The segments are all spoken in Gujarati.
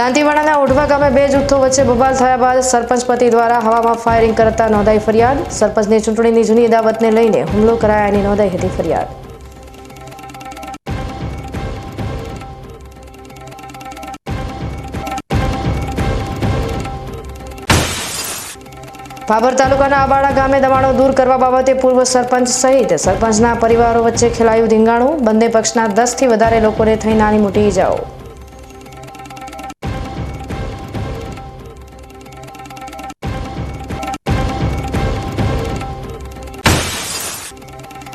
દાંતીવાડાના ઓઢવા ગામે બે જૂથો વચ્ચે બબાલ થયા બાદ સરપંચ પતિ દ્વારા હવામાં ફાયરિંગ કરતા નોંધાઈ ફરિયાદ। સરપંચની ચૂંટણીની જૂની અદાવતને લઈને હુમલો કરાયાની નોંધાઈ હતી ફરિયાદ। ભાભર તાલુકાના આબાડા ગામે દબાણો દૂર કરવા બાબતે પૂર્વ સરપંચ સહિત સરપંચના પરિવારો વચ્ચે ખેલાયું ધીંગાણું। બંને પક્ષના 10 થી વધારે લોકોને થઈ નાની મોટી ઈજાઓ।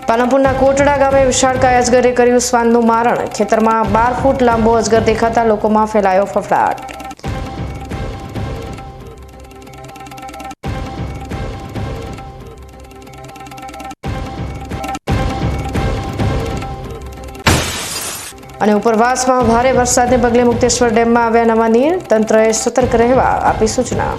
પાલનપુરના કોટડા ગામે વિશાળકાય અજગરે કર્યું શ્વાનનું મારણ। ખેતરમાં 12 ફૂટ લાંબો અજગર દેખાતા લોકોમાં ફેલાયો ફફડાટ। અને ઉપરવાસમાં ભારે વરસાદને પગલે મુક્તેશ્વર ડેમમાં આવ્યા નવા નીર। તંત્રએ સતર્ક રહેવા આપી સૂચના।